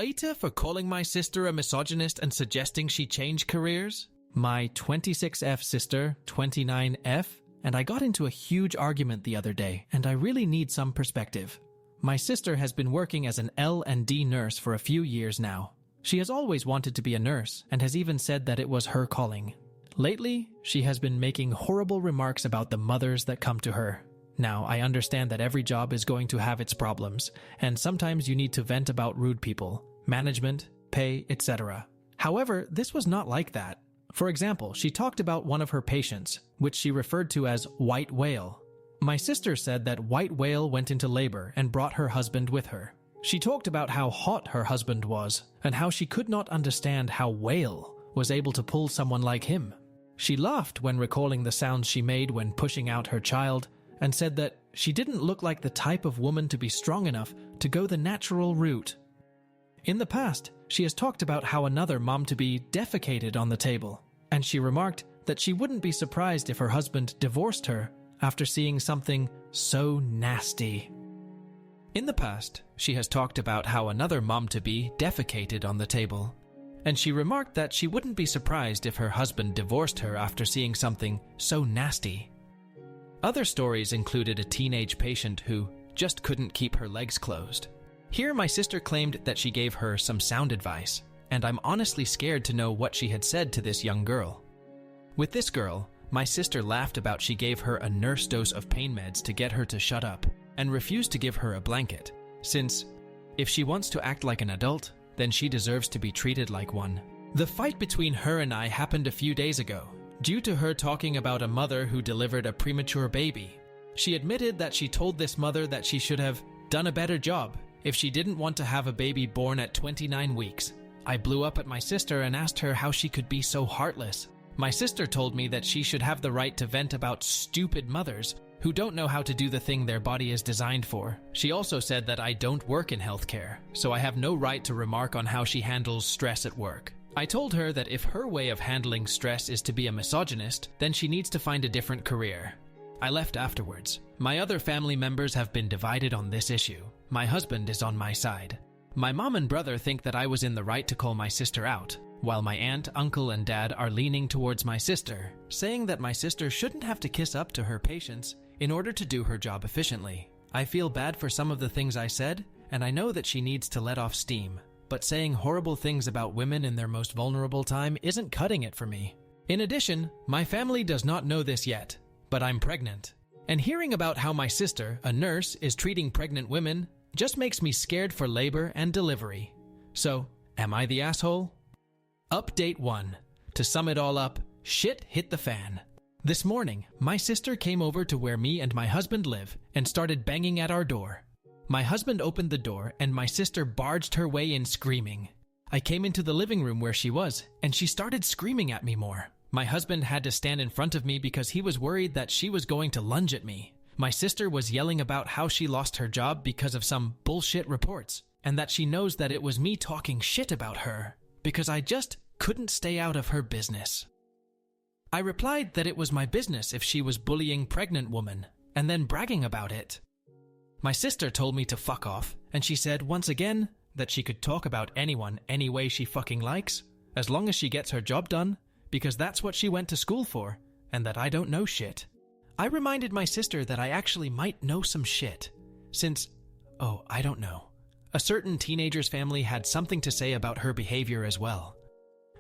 AITA for calling my sister a misogynist and suggesting she change careers? My 26F sister, 29F, and I got into a huge argument the other day, and I really need some perspective. My sister has been working as an L&D nurse for a few years now. She has always wanted to be a nurse and has even said that it was her calling. Lately, she has been making horrible remarks about the mothers that come to her. Now, I understand that every job is going to have its problems, and sometimes you need to vent about rude people, management, pay, etc. However, this was not like that. For example, she talked about one of her patients, which she referred to as White Whale. My sister said that White Whale went into labor and brought her husband with her. She talked about how hot her husband was and how she could not understand how Whale was able to pull someone like him. She laughed when recalling the sounds she made when pushing out her child and said that she didn't look like the type of woman to be strong enough to go the natural route. In the past, she has talked about how another mom-to-be defecated on the table, and she remarked that she wouldn't be surprised if her husband divorced her after seeing something so nasty. In the past, she has talked about how another mom-to-be defecated on the table, and she remarked that she wouldn't be surprised if her husband divorced her after seeing something so nasty. Other stories included a teenage patient who just couldn't keep her legs closed. Here, my sister claimed that she gave her some sound advice, and I'm honestly scared to know what she had said to this young girl. With this girl, my sister laughed about she gave her a nurse dose of pain meds to get her to shut up and refused to give her a blanket, since if she wants to act like an adult, then she deserves to be treated like one. The fight between her and I happened a few days ago, due to her talking about a mother who delivered a premature baby. She admitted that she told this mother that she should have done a better job if she didn't want to have a baby born at 29 weeks. I blew up at my sister and asked her how she could be so heartless. My sister told me that she should have the right to vent about stupid mothers who don't know how to do the thing their body is designed for. She also said that I don't work in healthcare, so I have no right to remark on how she handles stress at work. I told her that if her way of handling stress is to be a misogynist, then she needs to find a different career. I left afterwards. My other family members have been divided on this issue. My husband is on my side. My mom and brother think that I was in the right to call my sister out, while my aunt, uncle, and dad are leaning towards my sister, saying that my sister shouldn't have to kiss up to her patients in order to do her job efficiently. I feel bad for some of the things I said, and I know that she needs to let off steam, but saying horrible things about women in their most vulnerable time isn't cutting it for me. In addition, my family does not know this yet, but I'm pregnant. And hearing about how my sister, a nurse, is treating pregnant women just makes me scared for labor and delivery. So, am I the asshole? Update 1. To sum it all up, shit hit the fan. This morning, my sister came over to where me and my husband live and started banging at our door. My husband opened the door and my sister barged her way in screaming. I came into the living room where she was and she started screaming at me more. My husband had to stand in front of me because he was worried that she was going to lunge at me. My sister was yelling about how she lost her job because of some bullshit reports and that she knows that it was me talking shit about her because I just couldn't stay out of her business. I replied that it was my business if she was bullying pregnant women and then bragging about it. My sister told me to fuck off, and she said once again that she could talk about anyone any way she fucking likes, as long as she gets her job done, because that's what she went to school for, and that I don't know shit. I reminded my sister that I actually might know some shit, since, I don't know. A certain teenager's family had something to say about her behavior as well.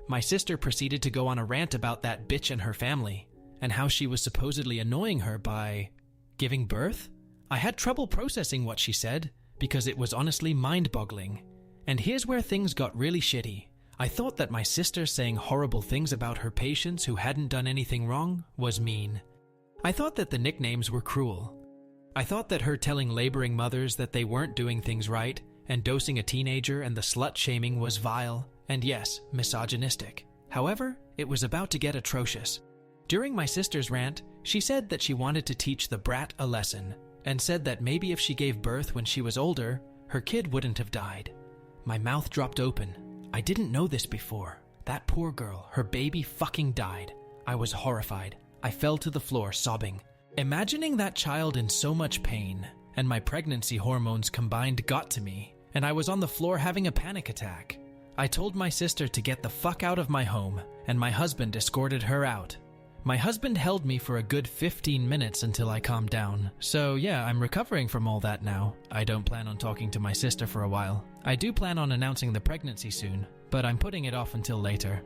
My sister proceeded to go on a rant about that bitch and her family, and how she was supposedly annoying her by giving birth. I had trouble processing what she said, because it was honestly mind-boggling. And here's where things got really shitty. I thought that my sister saying horrible things about her patients who hadn't done anything wrong was mean. I thought that the nicknames were cruel. I thought that her telling laboring mothers that they weren't doing things right, and dosing a teenager and the slut-shaming was vile, and yes, misogynistic. However, it was about to get atrocious. During my sister's rant, she said that she wanted to teach the brat a lesson, and said that maybe if she gave birth when she was older, her kid wouldn't have died. My mouth dropped open. I didn't know this before. That poor girl, her baby fucking died. I was horrified. I fell to the floor sobbing. Imagining that child in so much pain, and my pregnancy hormones combined got to me, and I was on the floor having a panic attack. I told my sister to get the fuck out of my home, and my husband escorted her out. My husband held me for a good 15 minutes until I calmed down. So yeah, I'm recovering from all that now. I don't plan on talking to my sister for a while. I do plan on announcing the pregnancy soon, but I'm putting it off until later.